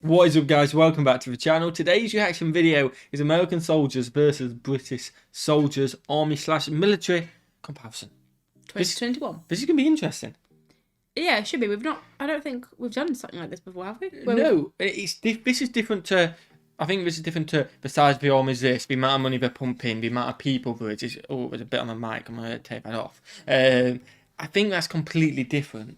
What is up, guys? Welcome back to the channel. Today's reaction video is American soldiers versus British soldiers, army/military comparison. 2021. This is going to be interesting. Yeah, it should be. I don't think we've done something like this before, have we? No, this is different to, I think this is different to the size of the army is this, the amount of money they're pumping, the amount of people there is. Oh, there's a bit on the mic. I'm going to take that off. I think that's completely different.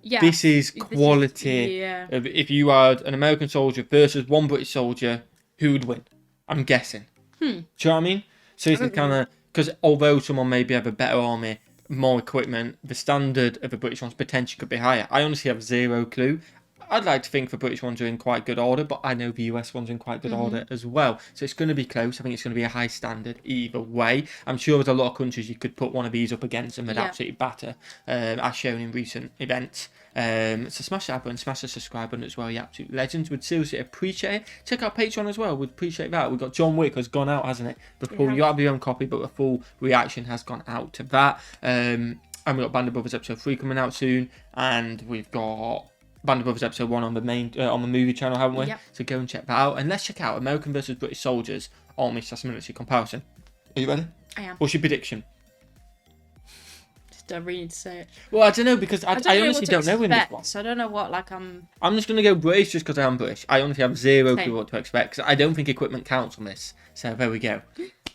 Yeah. This is quality. If you had an American soldier versus one British soldier, who would win? I'm guessing. Do you know what I mean? So it's kind of, because although someone maybe have a better army, more equipment, the standard of the British ones potentially could be higher. I honestly have zero clue. I'd like to think the British ones are in quite good order, but I know the US ones are in quite good order as well. So it's going to be close. I think it's going to be a high standard either way. I'm sure there's a lot of countries you could put one of these up against and they'd absolutely batter, as shown in recent events. So smash that button, smash the subscribe button as well. You absolute legends. Would seriously appreciate it. Check out Patreon as well. Would appreciate that. We've got John Wick has gone out, hasn't it? You have your own copy, but the full reaction has gone out to that. And we've got Band of Brothers episode 3 coming out soon, and we've got Band of Brothers episode 1 on the main on the movie channel, haven't we? Yep. So go and check that out, and let's check out American versus British soldiers, army/military comparison. Are you ready? I am. What's your prediction? Just don't really need to say it. Well, I don't know, because I honestly don't know in this one. So I don't know what I'm just gonna go British just because I am British. I honestly have zero clue what to expect, because I don't think equipment counts on this. So there we go.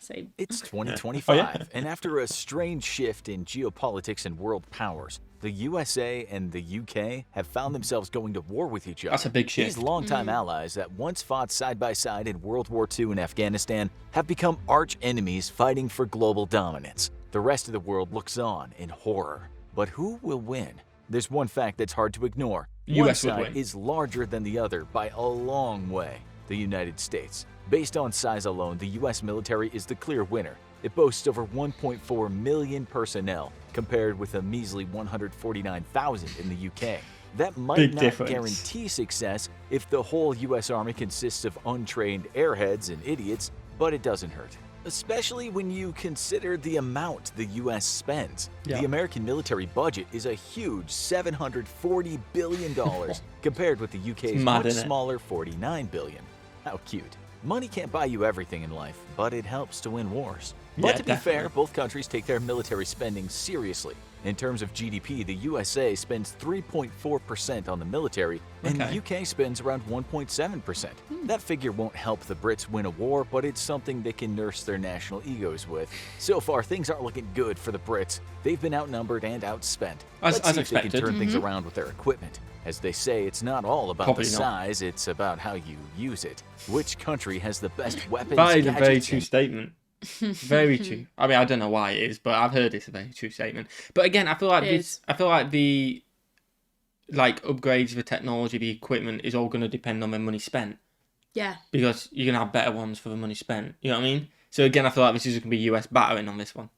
Same. It's 2025, and after a strange shift in geopolitics and world powers, the USA and the UK have found themselves going to war with each other. That's a big shift. These longtime allies that once fought side by side in World War II in Afghanistan have become arch enemies fighting for global dominance. The rest of the world looks on in horror. But who will win? There's one fact that's hard to ignore. One side is larger than the other by a long way: the United States. Based on size alone, the U.S. military is the clear winner. It boasts over 1.4 million personnel, compared with a measly 149,000 in the UK. That might not guarantee success if the whole U.S. Army consists of untrained airheads and idiots, but it doesn't hurt. Especially when you consider the amount the U.S. spends. The American military budget is a huge $740 billion, compared with the UK's much smaller $49 billion. How cute. Money can't buy you everything in life, but it helps to win wars. But to be fair, both countries take their military spending seriously. In terms of GDP, the USA spends 3.4% on the military, and the UK spends around 1.7%. That figure won't help the Brits win a war, but it's something they can nurse their national egos with. So far, things aren't looking good for the Brits. They've been outnumbered and outspent. Let's see if they can turn things around with their equipment. As they say, it's not all about the size, it's about how you use it. Which country has the best weapons? That is a very true statement. Very true. I mean, I don't know why it is, but I've heard it's a very true statement. But again, I feel like the upgrades, the technology, the equipment is all going to depend on the money spent. Yeah. Because you're going to have better ones for the money spent. You know what I mean? So again, I feel like this is going to be US battering on this one.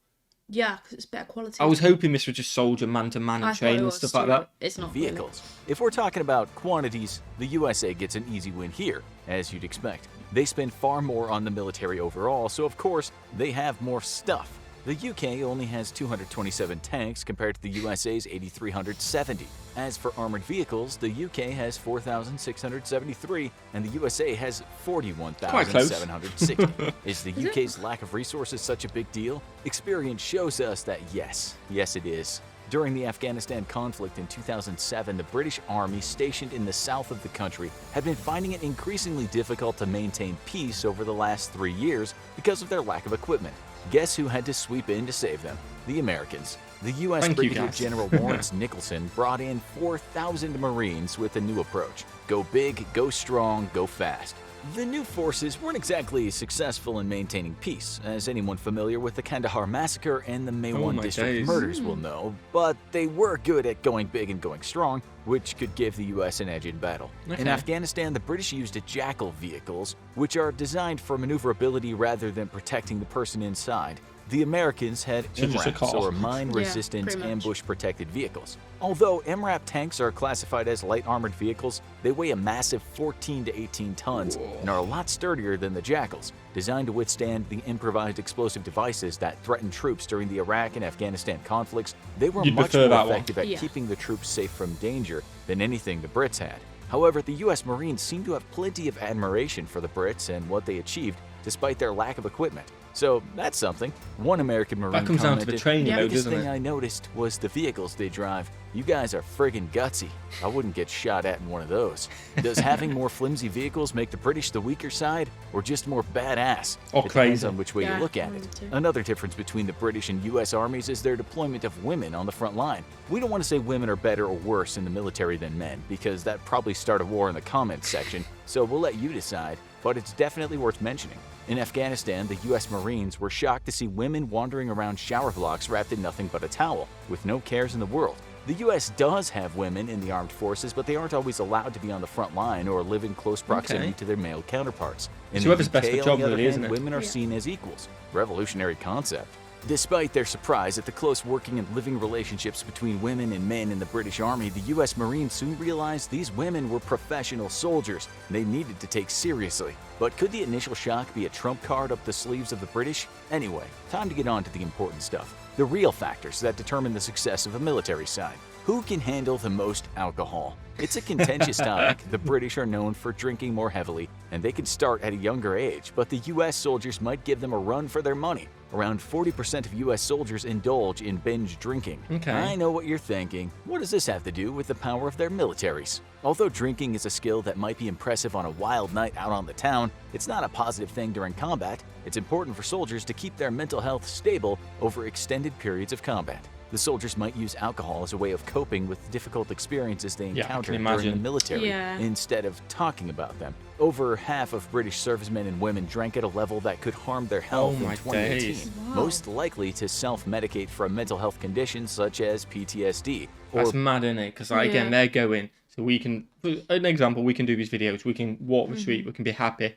Yeah, because it's better quality. I was hoping this was just soldier man-to-man and train and stuff like that. It's not vehicles. If we're talking about quantities, the USA gets an easy win here, as you'd expect. They spend far more on the military overall, so of course, they have more stuff. The UK only has 227 tanks compared to the USA's 8,370. As for armored vehicles, the UK has 4,673 and the USA has 41,760. Is the UK's lack of resources such a big deal? Experience shows us that yes it is. During the Afghanistan conflict in 2007, the British Army stationed in the south of the country had been finding it increasingly difficult to maintain peace over the last 3 years because of their lack of equipment. Guess who had to sweep in to save them? The Americans. The U.S. Brigadier General Lawrence Nicholson brought in 4,000 Marines with a new approach. Go big, go strong, go fast. The new forces weren't exactly successful in maintaining peace, as anyone familiar with the Kandahar massacre and the May 1 district murders will know, but they were good at going big and going strong, which could give the U.S. an edge in battle. In Afghanistan, the British used Jackal vehicles, which are designed for maneuverability rather than protecting the person inside. The Americans had MRAPs, or mine-resistant ambush-protected vehicles. Although MRAP tanks are classified as light armored vehicles, they weigh a massive 14 to 18 tons and are a lot sturdier than the Jackals, designed to withstand the improvised explosive devices that threatened troops during the Iraq and Afghanistan conflicts. They were much more effective at keeping the troops safe from danger than anything the Brits had. However, the US Marines seem to have plenty of admiration for the Brits and what they achieved despite their lack of equipment. So that's something. One American Marine That comes down to the commented, training, the though, biggest doesn't thing it? I noticed was the vehicles they drive. You guys are friggin' gutsy. I wouldn't get shot at in one of those. Does having more flimsy vehicles make the British the weaker side, or just more badass? Or It depends crazy. on which way you look at it. Another difference between the British and US armies is their deployment of women on the front line. We don't want to say women are better or worse in the military than men, because that'd probably start a war in the comments section, so we'll let you decide, but it's definitely worth mentioning. In Afghanistan, the US Marines were shocked to see women wandering around shower blocks wrapped in nothing but a towel, with no cares in the world. The US does have women in the armed forces, but they aren't always allowed to be on the front line or live in close proximity to their male counterparts. In It's the whoever's UK, best for on job, the other really, isn't hand, it? women are seen as equals. Revolutionary concept. Despite their surprise at the close working and living relationships between women and men in the British Army, the US Marines soon realized these women were professional soldiers they needed to take seriously. But could the initial shock be a trump card up the sleeves of the British? Anyway, time to get on to the important stuff. The real factors that determine the success of a military side. Who can handle the most alcohol? It's a contentious topic. The British are known for drinking more heavily, and they can start at a younger age, but the US soldiers might give them a run for their money. Around 40% of US soldiers indulge in binge drinking. Okay. I know what you're thinking. What does this have to do with the power of their militaries? Although drinking is a skill that might be impressive on a wild night out on the town, it's not a positive thing during combat. It's important for soldiers to keep their mental health stable over extended periods of combat. The soldiers might use alcohol as a way of coping with difficult experiences they Yeah, I encounter can during the imagine. military, instead of talking about them. Over half of British servicemen and women drank at a level that could harm their health in my 2018, days. most likely to self-medicate for a mental health condition such as PTSD. Or That's mad, isn't it? Because again, they're going, so we can, for an example, we can do these videos, we can walk the street, we can be happy.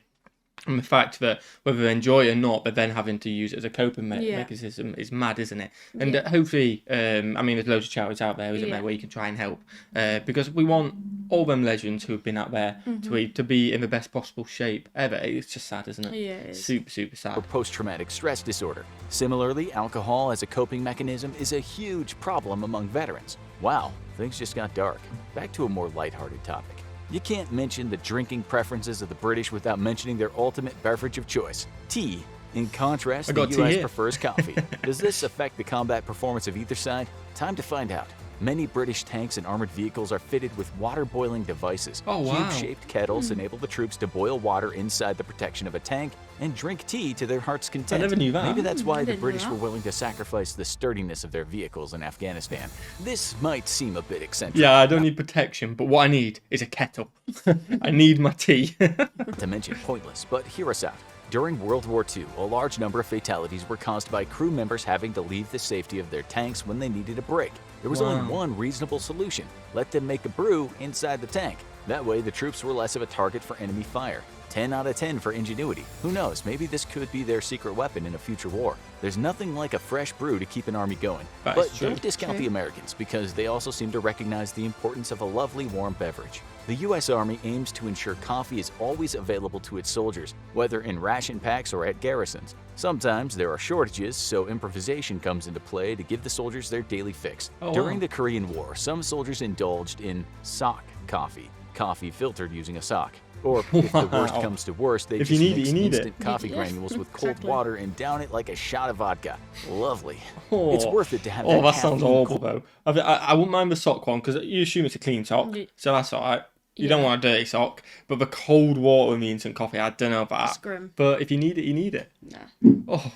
And the fact that whether they enjoy it or not, but then having to use it as a coping mechanism is mad, isn't it? And hopefully, I mean, there's loads of charities out there, isn't there, where you can try and help. Because we want all them legends who have been out there to be in the best possible shape ever. It's just sad, isn't it? Yeah, it is. Super, super sad. or post-traumatic stress disorder. Similarly, alcohol as a coping mechanism is a huge problem among veterans. Wow, things just got dark. Back to a more lighthearted topic. You can't mention the drinking preferences of the British without mentioning their ultimate beverage of choice, tea. In contrast, I the got tea US here. prefers coffee. Does this affect the combat performance of either side? Time to find out. Many British tanks and armored vehicles are fitted with water-boiling devices. Oh, wow. Cube-shaped kettles enable the troops to boil water inside the protection of a tank and drink tea to their heart's content. never knew that. Maybe that's why the didn't know British that. were willing to sacrifice the sturdiness of their vehicles in Afghanistan. This might seem a bit eccentric. Yeah, I don't need protection, but what I need is a kettle. I need my tea. Not to mention pointless, but hear us out. During World War II, a large number of fatalities were caused by crew members having to leave the safety of their tanks when they needed a break. There was only one reasonable solution: let them make a brew inside the tank. That way, the troops were less of a target for enemy fire. 10 out of 10 for ingenuity. Who knows, maybe this could be their secret weapon in a future war. There's nothing like a fresh brew to keep an army going. That But is true. don't discount the Americans, because they also seem to recognize the importance of a lovely warm beverage. The US Army aims to ensure coffee is always available to its soldiers, whether in ration packs or at garrisons. Sometimes there are shortages, so improvisation comes into play to give the soldiers their daily fix. Oh, During wow. the Korean War, some soldiers indulged in sock coffee filtered using a sock. Or if the worst Wow. comes to worst, they If just you need it, mix you need it. instant coffee Yeah, granules with cold exactly. water and down it like a shot of vodka. Lovely. Oh. It's worth it to have Oh, that sounds caffeine awful, though. I wouldn't mind the sock one, because you assume it's a clean sock, so that's all right. You don't want a dirty sock, but the cold water with the instant coffee, I don't know about It's grim. But if you need it, you need it. Nah. Oh,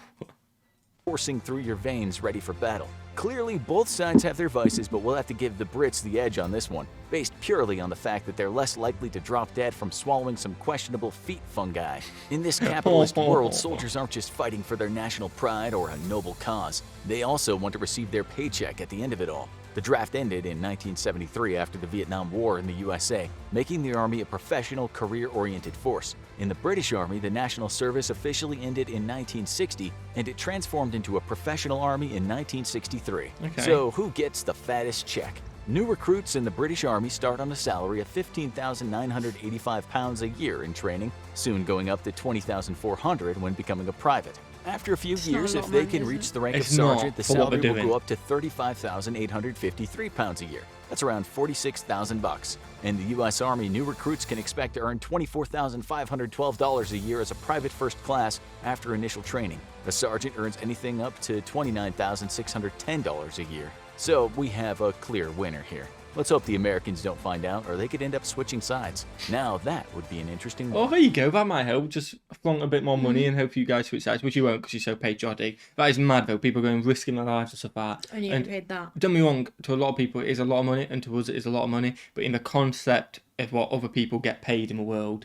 coursing through your veins ready for battle. Clearly, both sides have their vices, but we'll have to give the Brits the edge on this one, based purely on the fact that they're less likely to drop dead from swallowing some questionable feet fungi. In this capitalist world, soldiers aren't just fighting for their national pride or a noble cause. They also want to receive their paycheck at the end of it all. The draft ended in 1973 after the Vietnam War in the USA, making the Army a professional, career-oriented force. In the British Army, the national service officially ended in 1960, and it transformed into a professional army in 1963. Okay. So who gets the fattest check? New recruits in the British Army start on a salary of £15,985 a year in training, soon going up to £20,400 when becoming a private. After a few not years, a if lot of they money, can is reach it? the rank It's of sergeant, not the for what salary they're will doing. go up to £35,853 a year. That's around $46,000. In the U.S. Army, new recruits can expect to earn $24,512 a year as a private first class after initial training. A sergeant earns anything up to $29,610 a year. So we have a clear winner here. Let's hope the Americans don't find out, or they could end up switching sides. Now that would be an interesting Oh, one. there you go. That might help. Just flaunt a bit more money and hope you guys switch sides, which you won't because you're so patriotic. That is mad, though. People going risking their lives and stuff like that. And you get paid that. Don't be wrong, to a lot of people it is a lot of money, and to us it is a lot of money. But in the concept of what other people get paid in the world,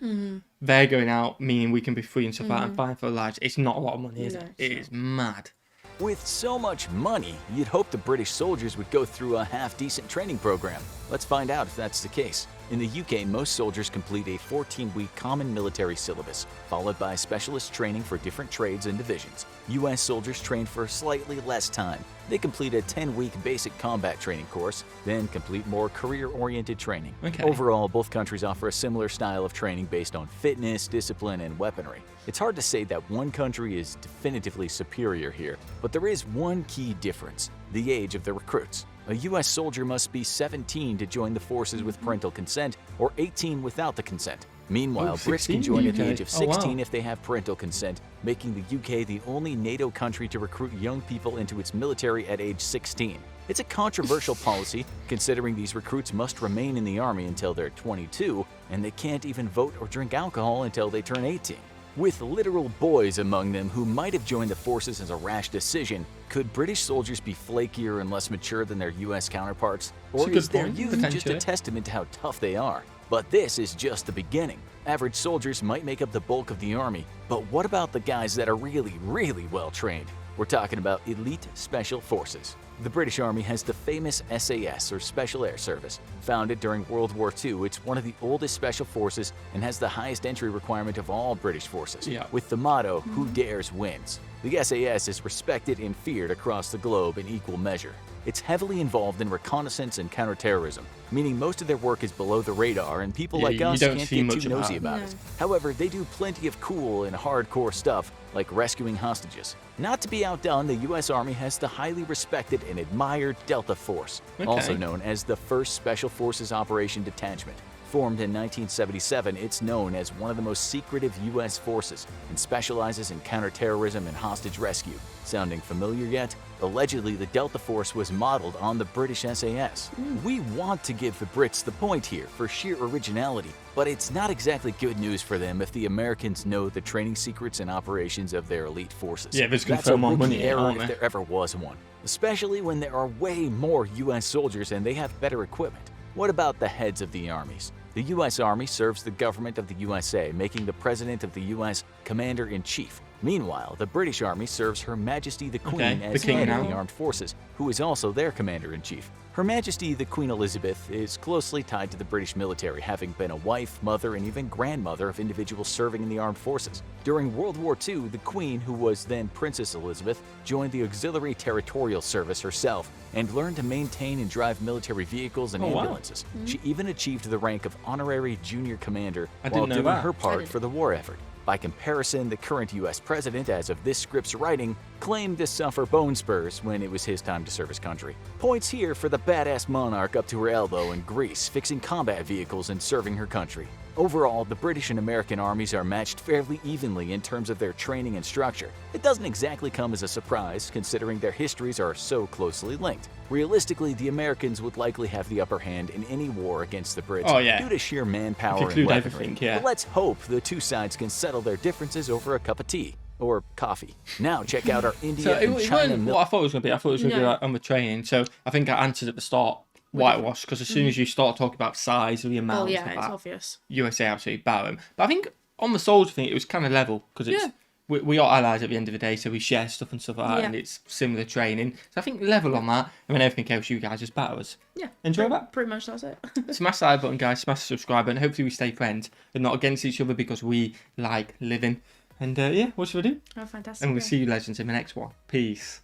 they're going out, meaning we can be free and stuff like that and fight for our lives. It's not a lot of money, is it? It is mad. With so much money, you'd hope the British soldiers would go through a half-decent training program. Let's find out if that's the case. In the UK, most soldiers complete a 14-week common military syllabus, followed by specialist training for different trades and divisions. US soldiers train for slightly less time. They complete a 10-week basic combat training course, then complete more career-oriented training. Okay. Overall, both countries offer a similar style of training based on fitness, discipline, and weaponry. It's hard to say that one country is definitively superior here, but there is one key difference: the age of the recruits. A U.S. soldier must be 17 to join the forces with parental consent, or 18 without the consent. Meanwhile, Brits can 16 join at the UK. age of Oh, wow. 16 if they have parental consent, making the UK the only NATO country to recruit young people into its military at age 16. It's a controversial policy, considering these recruits must remain in the Army until they're 22, and they can't even vote or drink alcohol until they turn 18. With literal boys among them who might have joined the forces as a rash decision, could British soldiers be flakier and less mature than their US counterparts? Or It's a good is their point, youth just a potentially. testament to how tough they are? But this is just the beginning. Average soldiers might make up the bulk of the Army, but what about the guys that are really, really well trained? We're talking about elite special forces. The British Army has the famous SAS, or Special Air Service. Founded during World War II, it's one of the oldest special forces and has the highest entry requirement of all British forces, with the motto, "Who dares wins." The SAS is respected and feared across the globe in equal measure. It's heavily involved in reconnaissance and counterterrorism, meaning most of their work is below the radar and people like you us don't can't see get much too of nosy that. about it. However, they do plenty of cool and hardcore stuff, like rescuing hostages. Not to be outdone, the U.S. Army has the highly respected and admired Delta Force, also Okay. known as the 1st Special Forces Operation Detachment. Formed in 1977, it's known as one of the most secretive U.S. forces and specializes in counterterrorism and hostage rescue. Sounding familiar yet? Allegedly, the Delta Force was modeled on the British SAS. We want to give the Brits the point here for sheer originality, but it's not exactly good news for them if the Americans know the training secrets and operations of their elite forces. Yeah, they're just gonna That's throw a more rookie money at it, error aren't if they? there ever was one, especially when there are way more U.S. soldiers and they have better equipment. What about the heads of the armies? The U.S. Army serves the government of the USA, making the President of the U.S. Commander-in-Chief. Meanwhile, the British Army serves Her Majesty the Queen the as King head of now. the armed forces, who is also their Commander-in-Chief. Her Majesty the Queen Elizabeth is closely tied to the British military, having been a wife, mother, and even grandmother of individuals serving in the armed forces. During World War II, the Queen, who was then Princess Elizabeth, joined the Auxiliary Territorial Service herself and learned to maintain and drive military vehicles and Oh, wow. ambulances. She even achieved the rank of Honorary Junior Commander I while didn't know doing that. her I part didn't. for the war effort. By comparison, the current U.S. president, as of this script's writing, claimed to suffer bone spurs when it was his time to serve his country. Points here for the badass monarch up to her elbow in Greece, fixing combat vehicles and serving her country. Overall, the British and American armies are matched fairly evenly in terms of their training and structure. It doesn't exactly come as a surprise, considering their histories are so closely linked. Realistically, the Americans would likely have the upper hand in any war against the Brits Oh, yeah. due to sheer manpower and include weaponry. everything, yeah. But let's hope the two sides can settle their differences over a cup of tea. Or coffee. Now check out our India So and it China wasn't what I thought it was going to be. I thought it was going to be No. like on the training. So I think I answered at the start whitewash, because as soon as you start talking about size of the amount, Well, and yeah, stuff it's like that, obvious. USA absolutely batter them. But I think on the soldier thing, it was kind of level because it's Yeah. we are allies at the end of the day, so we share stuff and stuff like that, Yeah. and it's similar training. So I think level on that, and then everything else, you guys just batter us. Yeah. Enjoy pretty, that. Pretty much that's it. Smash the like button, guys. Smash the subscribe button. Hopefully we stay friends and not against each other because we like living. And yeah, what should we do? Oh, fantastic. And we'll yeah. see you legends in the next one. Peace.